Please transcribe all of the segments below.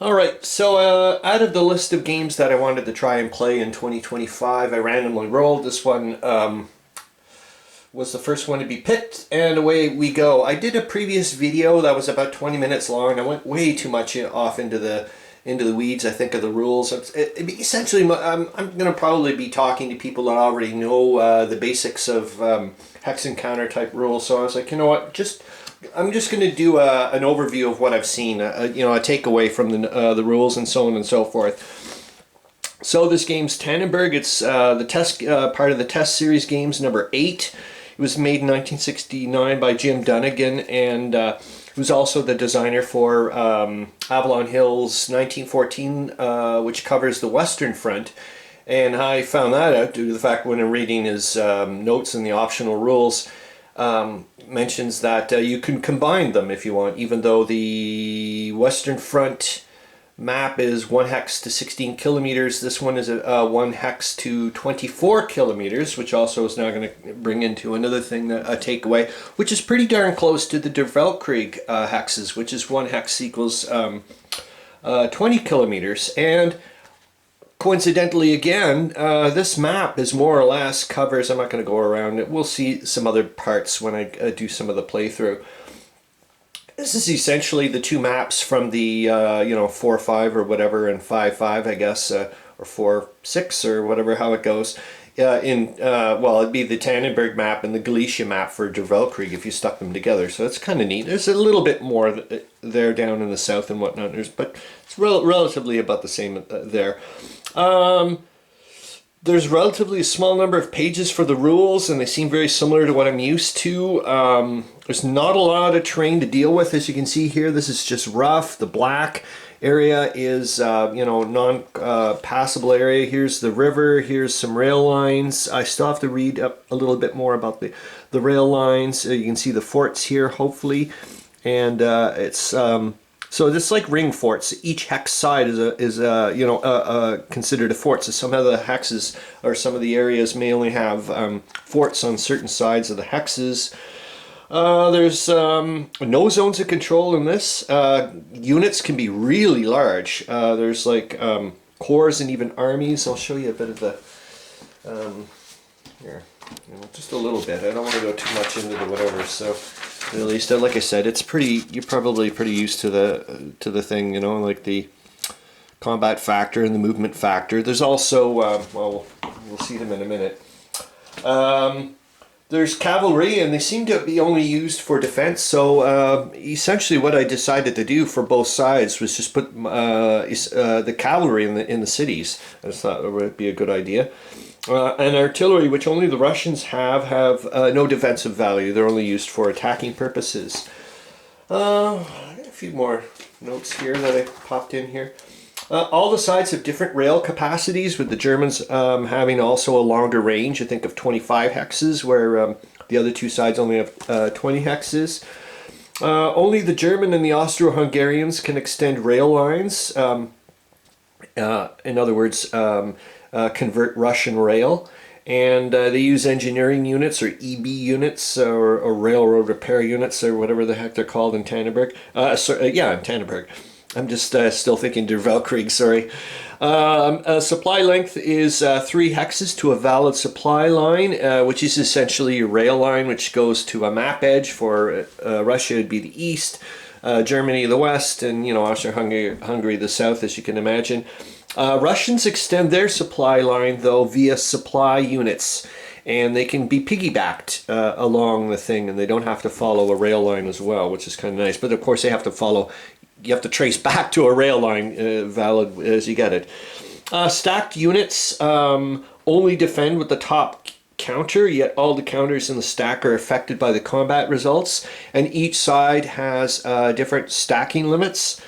Alright, so out of the list of games that I wanted to try and play in 2025, I randomly rolled. This one was the first one to be picked, and away we go. I did a previous video that was about 20 minutes long. I went way too much off into the weeds, I think, of the rules. Essentially, I'm going to probably be talking to people that already know the basics of hex and counter type rules, so I was like, you know what, I'm just going to do an overview of what I've seen, a takeaway from the rules and so on and so forth. So this game's Tannenberg. It's the test part of the test series games number 8. It was made in 1969 by Jum Dunnigan, and he was also the designer for Avalon Hill's 1914, which covers the Western Front. And I found that out due to the fact when I'm reading his notes and the optional rules, mentions that you can combine them if you want, even though the Western Front map is 1 hex to 16 kilometers. This one is 1 hex to 24 kilometers, which also is now going to bring into another thing, a takeaway, which is pretty darn close to the Der Weltkrieg hexes, which is 1 hex equals 20 kilometers. And coincidentally, again, this map is more or less covers, I'm not going to go around it, we'll see some other parts when I do some of the playthrough. This is essentially the two maps from the 4-5 or whatever, and 5-5, I guess, or 4-6 or whatever, how it goes. Well, it'd be the Tannenberg map and the Galicia map for Der Weltkrieg if you stuck them together. So it's kind of neat. There's a little bit more there down in the south and whatnot, but it's relatively about the same there. There's relatively a small number of pages for the rules, and they seem very similar to what I'm used to. There's not a lot of terrain to deal with, as you can see here. This is just rough. The black area is, non-passable area. Here's the river. Here's some rail lines. I still have to read up a little bit more about the rail lines. You can see the forts here, hopefully, and it's so it's like ring forts. Each hex side is considered a fort. So some of the hexes or some of the areas may only have forts on certain sides of the hexes. There's no zones of control in this. Units can be really large. There's like corps and even armies. I'll show you a bit of the here, just a little bit. I don't want to go too much into the whatever. So at least, like I said, it's pretty. You're probably pretty used to the thing, like the combat factor and the movement factor. There's also well, we'll see them in a minute. There's cavalry, and they seem to be only used for defense. So essentially, what I decided to do for both sides was just put the cavalry in the cities. I just thought it would be a good idea. And artillery, which only the Russians have no defensive value. They're only used for attacking purposes. A few more notes here that I popped in here. All the sides have different rail capacities, with the Germans having also a longer range. I think of 25 hexes, where the other two sides only have 20 hexes. Only the German and the Austro-Hungarians can extend rail lines. In other words, convert Russian rail. And they use engineering units, or EB units, or railroad repair units, or whatever the heck they're called in Tannenberg. In Tannenberg. I'm just still thinking Der Weltkrieg, sorry. Supply length is 3 hexes to a valid supply line, which is essentially a rail line which goes to a map edge. For Russia, it'd be the east, Germany the west, and Austria-Hungary the south, as you can imagine. Russians extend their supply line, though, via supply units, and they can be piggybacked along the thing, and they don't have to follow a rail line as well, which is kind of nice. But of course, they have to follow. You have to trace back to a rail line, valid as you get it. Stacked units only defend with the top counter, yet all the counters in the stack are affected by the combat results, and each side has different stacking limits.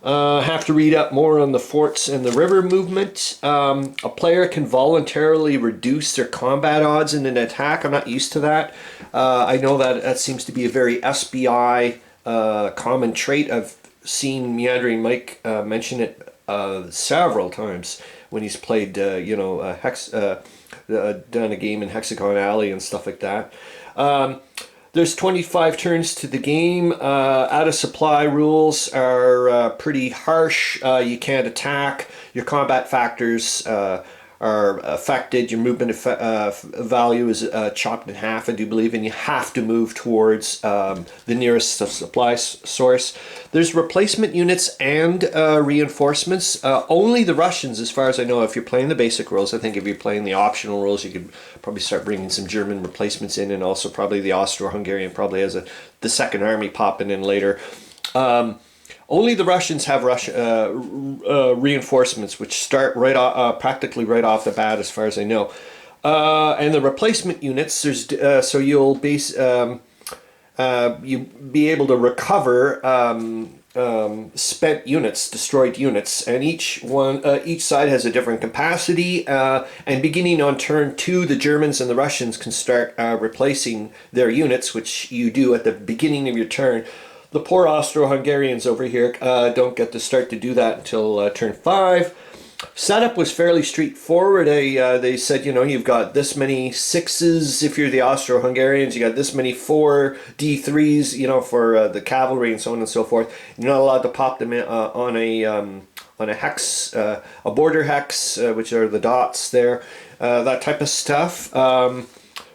Have to read up more on the forts and the river movement. A player can voluntarily reduce their combat odds in an attack. I'm not used to that. I know that seems to be a very SBI common trait. I've seen Meandering Mike mention it several times when he's played, done a game in Hexagon Alley and stuff like that. There's 25 turns to the game. Out of supply rules are pretty harsh. You can't attack. Your combat factors are affected. Your movement value is chopped in half, I do believe, and you have to move towards the nearest supply source. There's replacement units and reinforcements. Only the Russians, as far as I know, if you're playing the basic rules. I think if you're playing the optional rules, you could probably start bringing some German replacements in, and also probably the Austro-Hungarian probably has the second army popping in later. Only the Russians have reinforcements, which start practically right off the bat, as far as I know. And the replacement units, there's so you'll be able to recover spent units, destroyed units, and each side has a different capacity. And beginning on turn 2, the Germans and the Russians can start replacing their units, which you do at the beginning of your turn. The poor Austro-Hungarians over here don't get to start to do that until turn 5. Setup was fairly straightforward. They said, you know, you've got this many 6s if you're the Austro-Hungarians, you got this many 4 D3s, you know, for the cavalry and so on and so forth. You're not allowed to pop them in, on a hex, a border hex, which are the dots there, that type of stuff.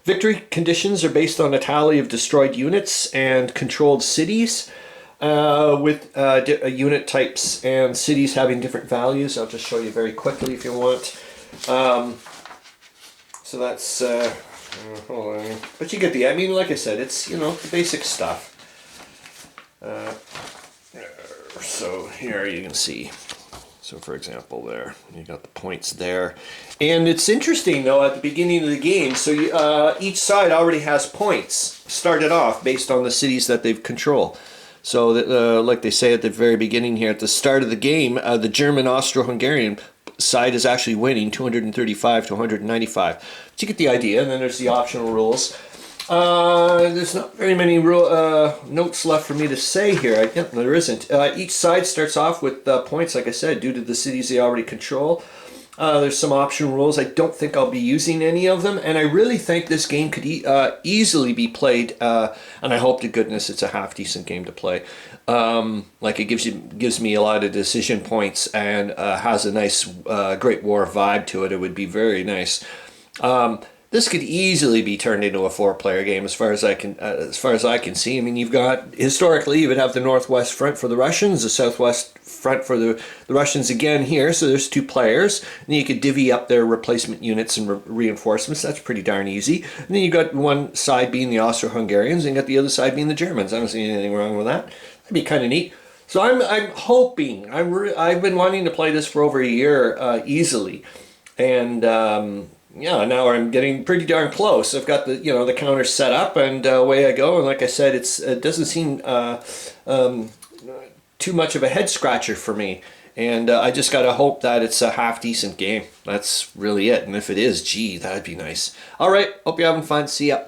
Victory conditions are based on a tally of destroyed units and controlled cities, with unit types and cities having different values. I'll just show you very quickly if you want. So that's, hold on. But you get I mean, like I said, it's, you know, the basic stuff. So here you can see. So for example, there, you got the points there. And it's interesting though, at the beginning of the game, so each side already has points started off based on the cities that they've control. So that, like they say at the very beginning here, at the start of the game, the German Austro-Hungarian side is actually winning 235 to 195. But you get the idea, and then there's the optional rules. There's not very many notes left for me to say here. No, there isn't. Each side starts off with points, like I said, due to the cities they already control. There's some optional rules. I don't think I'll be using any of them, and I really think this game could easily be played, and I hope to goodness it's a half-decent game to play. Like it gives me a lot of decision points and has a nice Great War vibe to it. It would be very nice. This could easily be turned into a 4-player game, as far as I can see. I mean, you've got, historically, you would have the northwest front for the Russians, the southwest front for the Russians again here. So there's 2 players, and you could divvy up their replacement units and reinforcements. That's pretty darn easy. And then you got one side being the Austro-Hungarians, and you got the other side being the Germans. I don't see anything wrong with that. That'd be kind of neat. So I'm hoping. I've been wanting to play this for over a year easily, and. Yeah, now I'm getting pretty darn close. I've got the counter set up, and away I go. And like I said, it doesn't seem too much of a head scratcher for me. And I just gotta hope that it's a half decent game. That's really it. And if it is, gee, that'd be nice. All right, hope you're having fun. See ya.